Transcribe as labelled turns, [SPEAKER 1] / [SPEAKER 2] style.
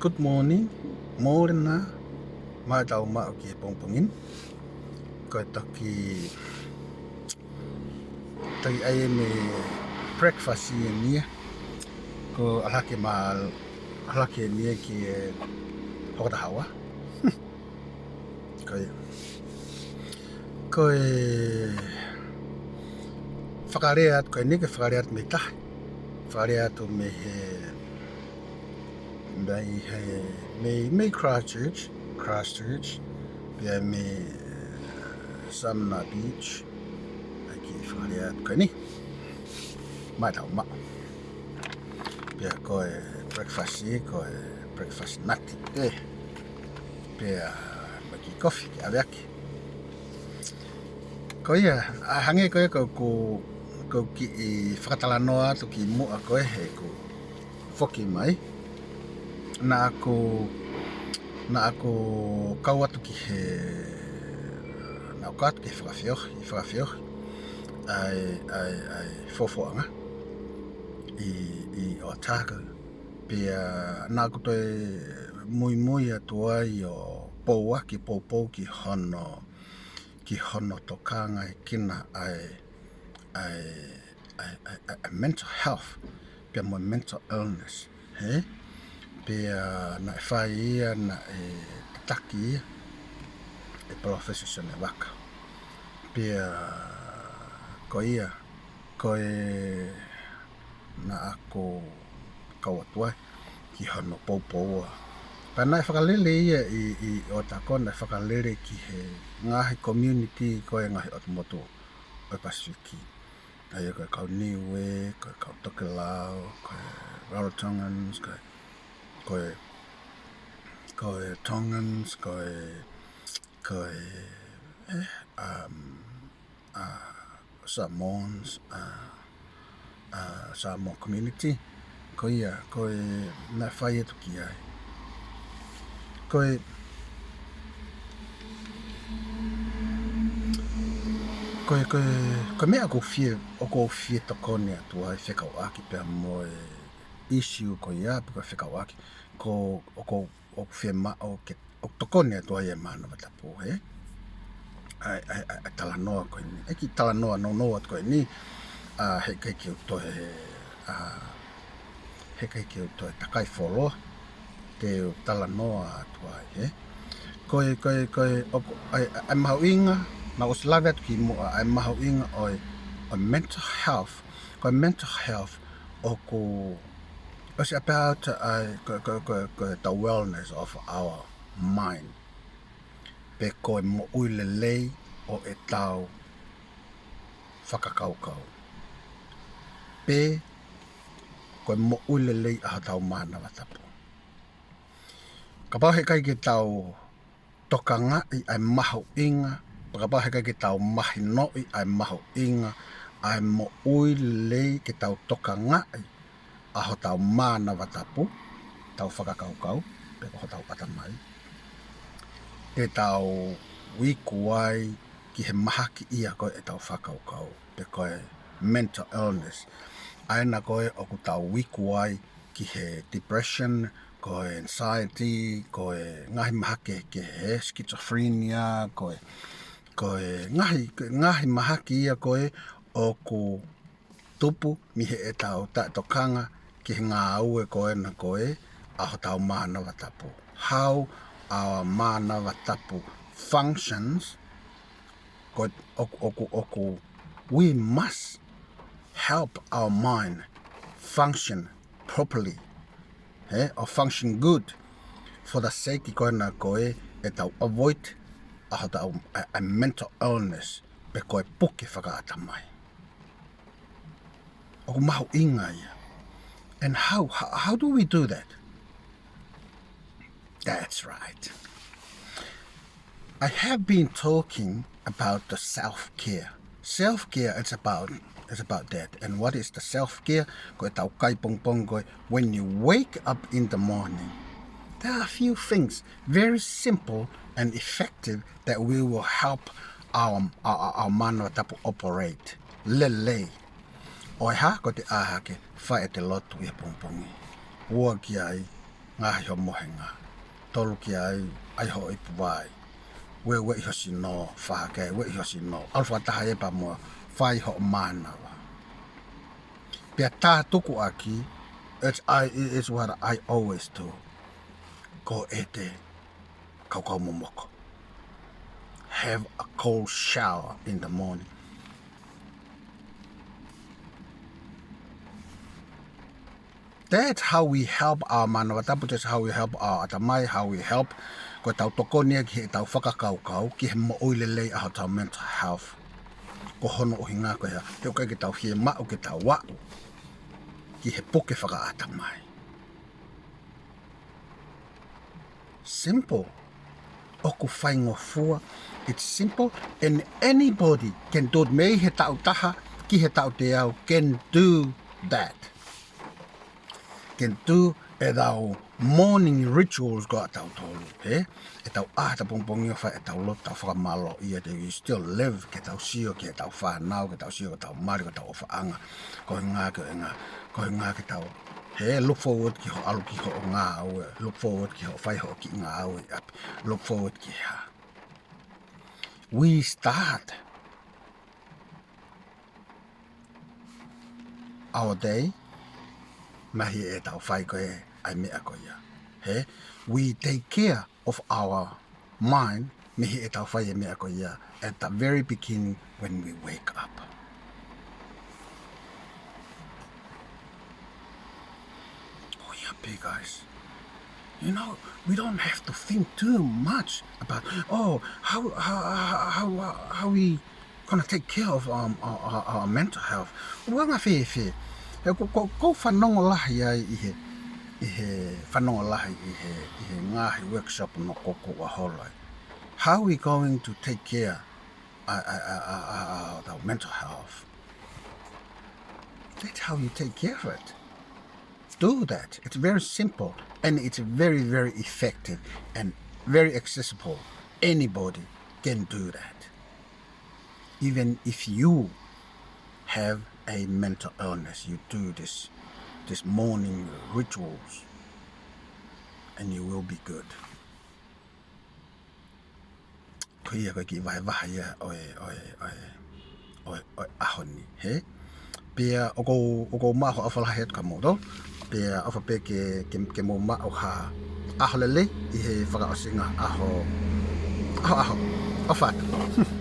[SPEAKER 1] Good morning, morena, mai tau mau ki pongpongin. Koe taki ai me breakfast i nia. Ko alake nia ki hokatahawa. Koe whakareat, koe nike whakareat me tahi. Whakareat o me me Christchurch, pia me Samna Beach, aki whakareat koe ni, mai tau mau. Pia koe breakfast nati, pia maki coffee ki aweaki. Ko ia, hange koe ko ki I whakatalanoa atu ki mua koe he ko whoki mai. Na ako kau atu ki he na o katu ki whakawhiohi ai whowhoanga I o tāka pia na ako toi mui atua I o poua ki pou ki hono tokanga I kina ai mental health pia mo mental illness he pia na whai ia na tataki ia profession waka pia koe na ako kawatuai ki hono pou Pana whakalele ia I o takona whakalele ki he ngahi community koe ngahi otomoto o Pasifiki. Ai koe kau Niue, koe kau Tokelau, koe Rarotongans, koe Tongans, koe Samoans, Samoan community. Koe na whai etu ki ai. Koe mea ko fie tokone atua I whekau aki pia mo issue ko ia pika whekau aki ko fie mao ke tokone atua ia mana watapu he ai talanoa koe ni eki talanoa no at koe ni he kai ki utoe takai wholoa te talanoa atua he koe ai mahauinga na o slave atu ki mua ai mahauinga o mental health o it's about the wellness of our mind pe koe mo uilelei o tau whakakaukau pe koe mo uilelei a tau mana watapu ka pau he kai ki tau tokanga I ai mahauinga Pakapahe kai ki tau mahi noi ai maho inga ai mo ui lei ki tau toka ngai aho tau mana watapu tau whakakaukau pe ko tau patamai te tau wikuai ki he mahaki ia koe tau whakaukau pe koe mental illness aina koe oku tau wikuai ki he depression koe anxiety koe ngahi mahake ki he schizophrenia koe ngahi mahaki ia koe o ku tupu mi he tau tokanga ki ngā aue koe na koe aho tau mana watapu. How our mana watapu functions oku we must help our mind function properly or function good for the sake koe na koe tau avoid a mental illness pe koe puke whakaatamai. Oku mahu inga ia. And how do we do that? That's right. I have been talking about the self-care. Self-care it's about that. And what is the self-care? Koe tau kai pong koe when you wake up in the morning. There are a few things, very simple and effective, that we will help our mana tapu operate. Lele. Oi ha ko te aha ke whae te lotu I pongpongi. Ua ki ai Ngahi ho mohenga. Tolu ki ai ho i puwai. We i hosi no whake, we i hosi no. Alfa taha e pa mua, whai ho manawa. Pia tā tuku aki, it's what I always do. Ko ete, kau momoko. Have a cold shower in the morning. That's how we help our manawatapu, that's how we help our atamai, how we help ko tau tokonia ki he tau whakakaukau, ki he mo'oilelei aho tau mental health. Ko hono o hinga ko hea, te okai ki tau hie ma'u ki tau wa'u, ki he poke whaka atamai. Simple. Oku whaingofua. It's simple and anybody can do it. Mei he tau taha, ki he tau te au, can do that. Can do e tau morning rituals go tau tolu, he? E tau ahata pongpongi o whai, e tau lo tau whakamalo ia te you still live, ke tau sio, ke tau whanau, ke tau sio, ke tau mari, ke tau ofaanga, ko ngā ke tau, he, look forward ki ho alu ki ho o ngā aue, look forward ki ho whai ho ki ngā aue, look forward ki ha. We start our day, mahi e tau whai koe ai mea koe ia. He? We take care of our mind, mihi e tau whai e mea koe ia, at the very beginning when we wake up. Oh yeah, big guys. You know, we don't have to think too much about, how we gonna take care of our mental health. Wanga whi. Ko whanongo lahi ai i he whanongo lahi i he ngahi workshop no koko wa holoi. How are we going to take care of our mental health? That's how you take care of it. Do that. It's very simple and it's very, very effective and very accessible. Anybody can do that. Even if you have a mental illness, you do this morning rituals and you will be good. Kuia koe ki vai ia oi ahoni, he? Pia oko maho awhalahi at kamodo, pia awhape ke mo mao ha aholele i he whakaosinga aho, awhat.